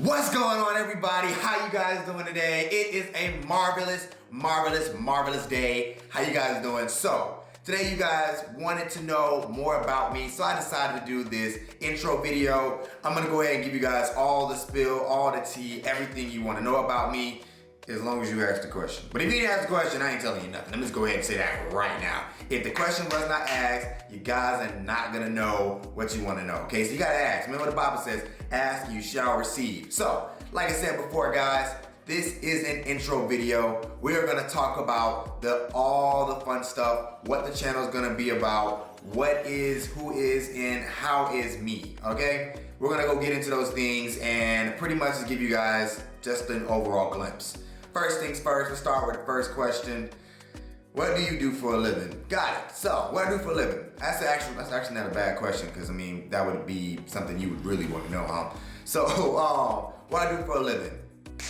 What's going on, everybody? How you guys doing today? It is a marvelous day. How you guys doing? So today you guys wanted to know more about me, so I decided to do this intro video. I'm gonna go ahead and give you guys all the spill, all the tea, everything you want to know about me, as long as you ask the question. But if you didn't ask the question, I ain't telling you nothing. Let me just go ahead and say that right now. If the question was not asked, you guys are not gonna know what you want to know. Okay, so you gotta ask. Remember what the Bible says, ask, you shall receive. So, like I said before, guys, this is an intro video. We are gonna talk about all the fun stuff, what the channel is gonna be about, what is, who is, and how is me, okay? We're gonna go get into those things and pretty much just give you guys just an overall glimpse. First things first, let's start with the first question. What do you do for a living? Got it. So, what I do for a living? That's actually not a bad question, because I mean, that would be something you would really want to know, huh? So, what I do for a living?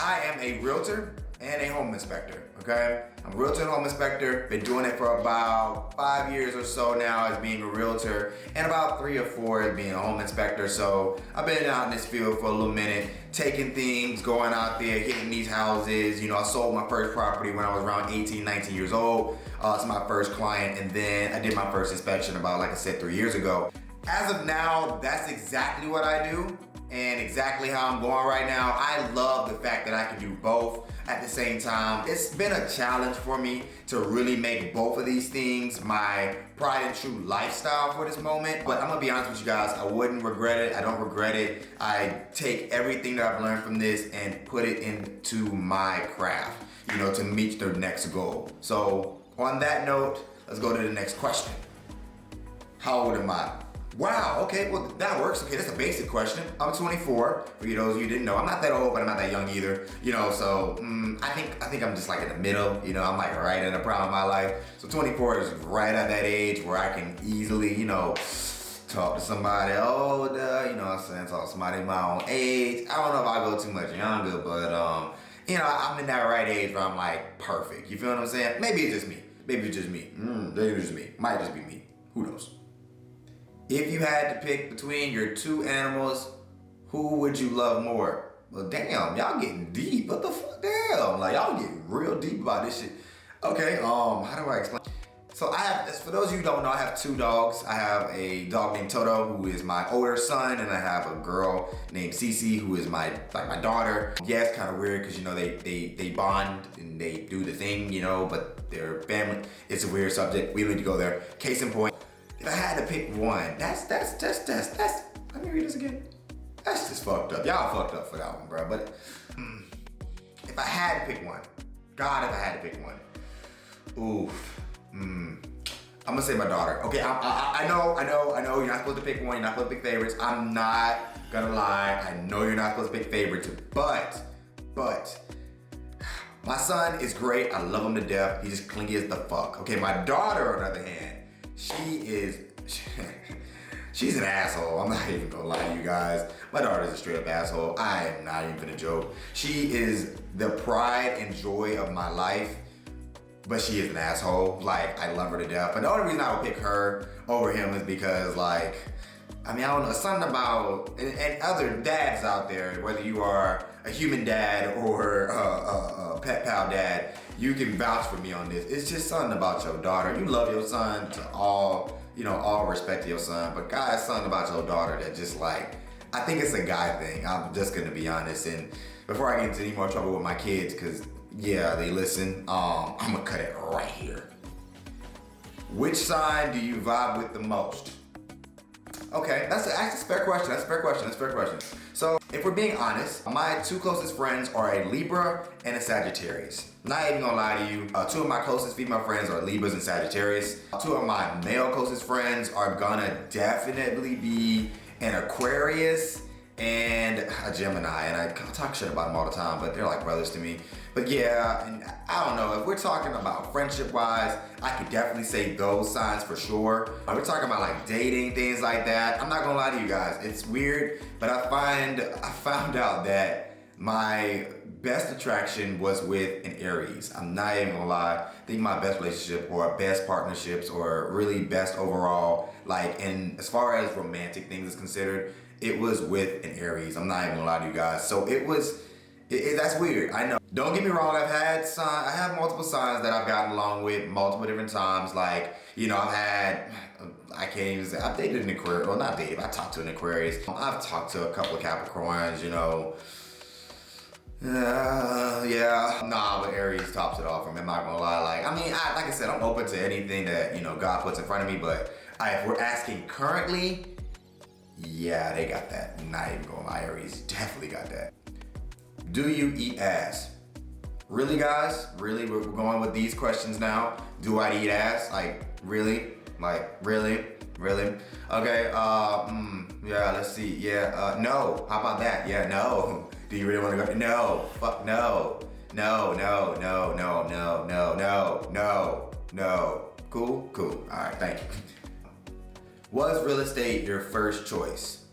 I am a realtor and a home inspector, okay? I'm a realtor and home inspector. Been doing it for about 5 years or so now as being a realtor, and about 3 or 4 as being a home inspector. So I've been out in this field for a little minute, taking things, going out there, hitting these houses. You know, I sold my first property when I was around 18, 19 years old to my first client, and then I did my first inspection about, like I said, 3 years ago. As of now, that's exactly what I do and exactly how I'm going right now. I love the fact that I can do both at the same time. It's been a challenge for me to really make both of these things my pride and true lifestyle for this moment. But I'm gonna be honest with you guys, I wouldn't regret it. I don't regret it. I take everything that I've learned from this and put it into my craft, you know, to meet the next goal. So on that note, let's go to the next question. How old am I? Wow, okay, well that works. Okay, that's a basic question. I'm 24, for you those of you who didn't know. I'm not that old, but I'm not that young either. You know, so I think I'm just like in the middle. You know, I'm like right in the prime of my life. So 24 is right at that age where I can easily, you know, talk to somebody older, you know what I'm saying, talk to somebody my own age. I don't know if I go too much younger, but you know, I'm in that right age where I'm like perfect. You feel what I'm saying? Maybe it's just me. Maybe it's just me. Maybe it's just me. Might just be me. Who knows? If you had to pick between your 2 animals, who would you love more? Well, damn, y'all getting deep. What the fuck? Damn, like y'all getting real deep about this shit. Okay, how do I explain? So I have, for those of you who don't know, I have 2 dogs. I have a dog named Toto, who is my older son, and I have a girl named Cece, who is my daughter. Yeah, it's kind of weird because, you know, they bond and they do the thing, you know, but they're family. It's a weird subject. We need to go there. Case in point. If I had to pick one, that's, let me read this again. That's just fucked up. Y'all fucked up for that one, bro. But if I had to pick one, God, if I had to pick one, oof, I'm gonna say my daughter. Okay, I know, you're not supposed to pick one, you're not supposed to pick favorites. I'm not gonna lie, I know you're not supposed to pick favorites, but, my son is great, I love him to death, he's just clingy as the fuck. Okay, my daughter, on the other hand, she's an asshole. I'm not even gonna lie to you guys. My daughter's a straight up asshole. I am not even gonna joke. She is the pride and joy of my life, but she is an asshole. Like, I love her to death. But the only reason I would pick her over him is because, like, I mean, I don't know, something about, and other dads out there, whether you are a human dad or a pet pal dad, you can vouch for me on this. It's just something about your daughter. You love your son to all, you know, all respect to your son, but guys, something about your daughter that just like, I think it's a guy thing. I'm just gonna be honest. And before I get into any more trouble with my kids, because yeah, they listen, I'm gonna cut it right here. Which sign do you vibe with the most? Okay, that's a fair question. So, if we're being honest, my 2 closest friends are a Libra and a Sagittarius. Not even gonna lie to you, 2 of my closest female friends are Libras and Sagittarius. 2 of my male closest friends are gonna definitely be an Aquarius and a Gemini. And I talk shit about them all the time, but they're like brothers to me. But yeah, and I don't know, if we're talking about friendship-wise, I could definitely say those signs for sure. If we're talking about like dating, things like that, I'm not gonna lie to you guys, it's weird, but I found out that my best attraction was with an Aries. I'm not even gonna lie, I think my best relationship or best partnerships or really best overall, like, and as far as romantic things is considered, it was with an Aries. I'm not even gonna lie to you guys. So that's weird. I know. Don't get me wrong. I have multiple signs that I've gotten along with multiple different times. Like, you know, I can't even say, I've dated an Aquarius. Well, not dated, I talked to an Aquarius. I've talked to a couple of Capricorns, you know. Yeah. Nah, but Aries tops it off for me. I'm not gonna lie. Like I said, I'm open to anything that, you know, God puts in front of me. But if we're asking currently, yeah, they got that. Not even gonna lie, Aries definitely got that. Do you eat ass? Really, guys? Really? We're going with these questions now. Do I eat ass? Like, really? Like, really? Really? Okay, yeah, let's see. Yeah, no. How about that? Yeah, no. Do you really want to go? No. Fuck no. No, no, no, no, no, no, no, no, no. Cool? Cool. All right, thank you. Was real estate your first choice?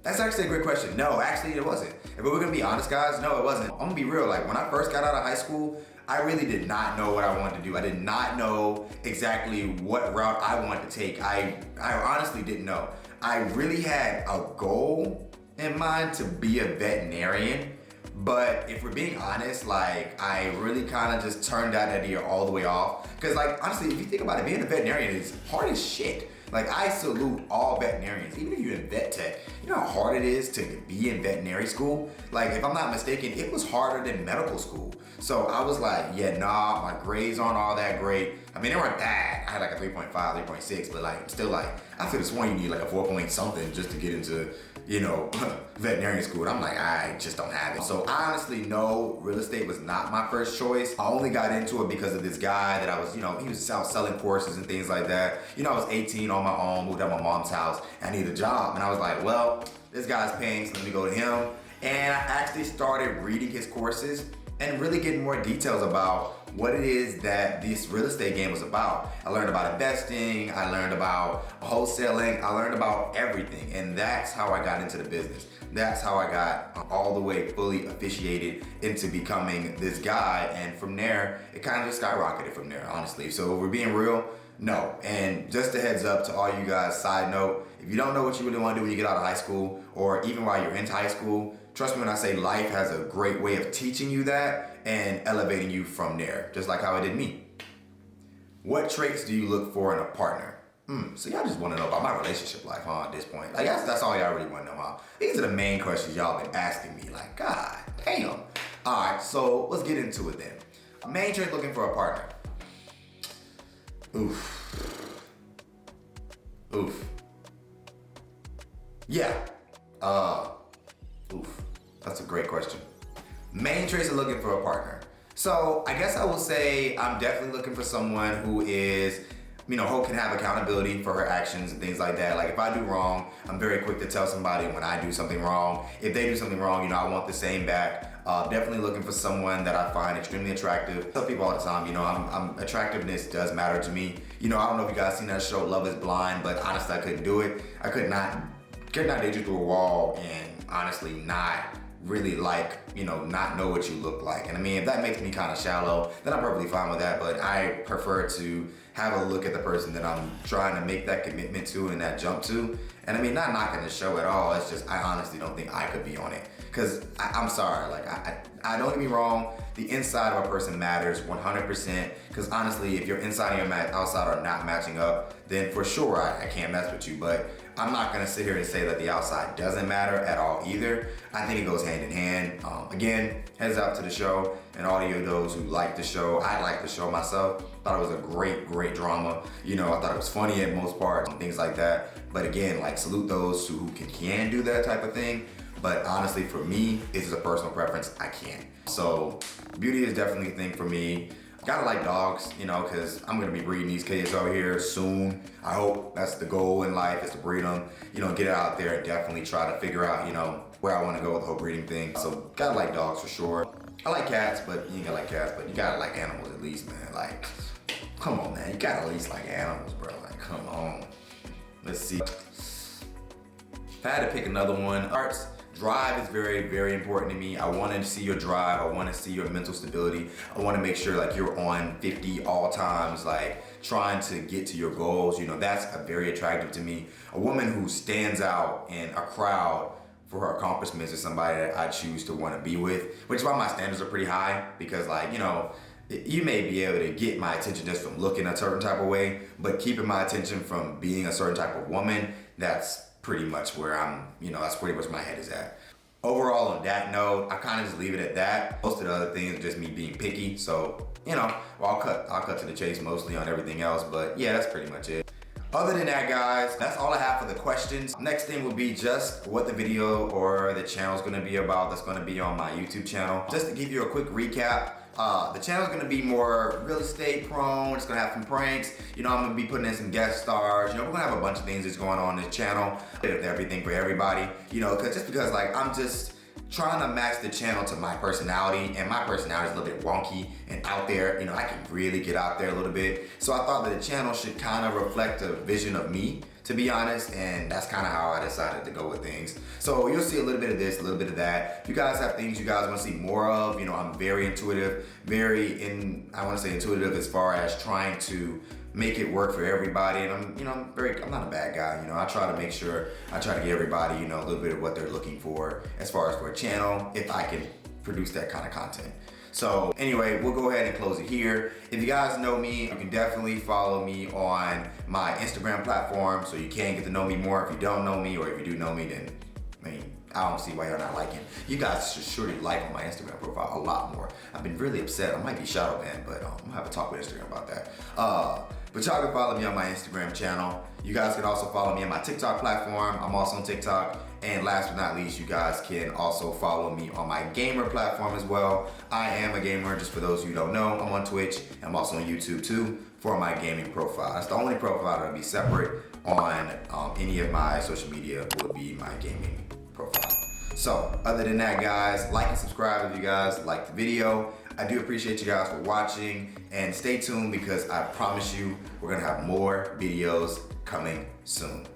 That's actually a great question. No, actually it wasn't. If we're gonna be honest, guys, no, it wasn't. I'm gonna be real. Like, when I first got out of high school, I really did not know what I wanted to do. I did not know exactly what route I wanted to take. I honestly didn't know. I really had a goal in mind to be a veterinarian. But if we're being honest, like, I really kind of just turned that idea all the way off. Because, like, honestly, if you think about it, being a veterinarian is hard as shit. Like, I salute all veterinarians, even if you're in vet tech. You know how hard it is to be in veterinary school? Like, if I'm not mistaken, it was harder than medical school. So I was like, yeah, nah, my grades aren't all that great. I mean, they weren't bad. I had like a 3.5, 3.6, but like, still like, I could have sworn you need like a 4 point something just to get into, you know, veterinary school. And I'm like, I just don't have it. So I honestly know real estate was not my first choice. I only got into it because of this guy that I was, you know, he was out selling courses and things like that. You know, I was 18 on my own, moved out of my mom's house, and I needed a job. And I was like, well, this guy's paying, so let me go to him. And I actually started reading his courses and really getting more details about what it is that this real estate game was about. I learned about investing, I learned about wholesaling, I learned about everything. And that's how I got into the business. That's how I got all the way fully officiated into becoming this guy. And from there, it kind of just skyrocketed from there, honestly. So if we're being real, no. And just a heads up to all you guys, side note, if you don't know what you really want to do when you get out of high school, or even while you're in high school, trust me when I say life has a great way of teaching you that and elevating you from there, just like how it did me. What traits do you look for in a partner? So y'all just want to know about my relationship life, huh, at this point? Like, that's all y'all really want to know, huh? These are the main questions y'all been asking me, like, God damn. All right, so let's get into it then. Main trait looking for a partner. Oof. Yeah. That's a great question. Main traits of looking for a partner. So I guess I will say I'm definitely looking for someone who is, you know, who can have accountability for her actions and things like that. Like, if I do wrong, I'm very quick to tell somebody when I do something wrong. If they do something wrong, you know, I want the same back. Definitely looking for someone that I find extremely attractive. I tell people all the time, you know, attractiveness does matter to me. You know, I don't know if you guys seen that show, Love is Blind, but honestly, I couldn't do it. I could not date you through a wall and honestly not really like, you know, not know what you look like. And I mean, if that makes me kind of shallow, then I'm perfectly fine with that. But I prefer to have a look at the person that I'm trying to make that commitment to and that jump to. And I mean, not knocking the show at all. It's just, I honestly don't think I could be on it. Cause I'm sorry, like, I don't get me wrong, the inside of a person matters 100%. Cause honestly, if your inside and your outside are not matching up, then for sure I can't mess with you. But I'm not gonna sit here and say that the outside doesn't matter at all either. I think it goes hand in hand. Again, heads up to the show and all of those who like the show. I like the show myself. Thought it was a great drama. You know, I thought it was funny at most parts and things like that. But again, like, salute those who can do that type of thing. But honestly, for me, it's a personal preference. I can't. So beauty is definitely a thing for me. Gotta like dogs, you know, because I'm gonna be breeding these kids over here soon. I hope that's the goal in life, is to breed them, you know, get out there and definitely try to figure out, you know, where I want to go with the whole breeding thing. So gotta like dogs for sure. I like cats, but you ain't gotta like cats, but you gotta like animals at least, man. Like, come on, man. You gotta at least like animals, bro. Like, come on. Let's see. If I had to pick another one, arts. Drive is very important to me. I want to see your drive. I want to see your mental stability. I want to make sure like you're on 50 all times, like trying to get to your goals, you know, that's very attractive to me. A woman who stands out in a crowd for her accomplishments is somebody that I choose to want to be with, which is why my standards are pretty high, because like, you know, you may be able to get my attention just from looking a certain type of way, but keeping my attention from being a certain type of woman, that's pretty much where I'm, you know, that's pretty much my head is at. Overall, on that note, I kind of just leave it at that. Most of the other things are just me being picky. So, you know, well, I'll cut to the chase mostly on everything else, but yeah, that's pretty much it. Other than that, guys, that's all I have for the questions. Next thing will be just what the video or the channel is gonna be about. That's gonna be on my YouTube channel. Just to give you a quick recap, the channel is gonna be more real estate prone. It's gonna have some pranks. You know, I'm gonna be putting in some guest stars. You know, we're gonna have a bunch of things that's going on this channel. Everything for everybody. You know, because like I'm just trying to match the channel to my personality, and my personality is a little bit wonky and out there. You know, I can really get out there a little bit. So I thought that the channel should kind of reflect a vision of me, to be honest, and that's kind of how I decided to go with things. So you'll see a little bit of this, a little bit of that. If you guys have things you guys want to see more of, you know, I'm very intuitive, I want to say intuitive as far as trying to make it work for everybody. And I'm not a bad guy. You know, I try to make sure I try to give everybody, you know, a little bit of what they're looking for as far as for a channel, if I can produce that kind of content. So anyway, we'll go ahead and close it here. If you guys know me, you can definitely follow me on my Instagram platform so you can get to know me more. If you don't know me, or if you do know me, then I mean, I don't see why you're not liking. You guys should surely like on my Instagram profile a lot more. I've been really upset. I might be shadow banned, but I'm gonna have a talk with Instagram about that. But y'all can follow me on my Instagram channel. You guys can also follow me on my TikTok platform. I'm also on TikTok. And last but not least, you guys can also follow me on my gamer platform as well. I am a gamer, just for those of you who don't know. I'm on Twitch. I'm also on YouTube too for my gaming profile. That's the only profile that'll be separate on any of my social media will be my gaming profile. So other than that, guys, like and subscribe if you guys like the video. I do appreciate you guys for watching, and stay tuned because I promise you we're gonna have more videos coming soon.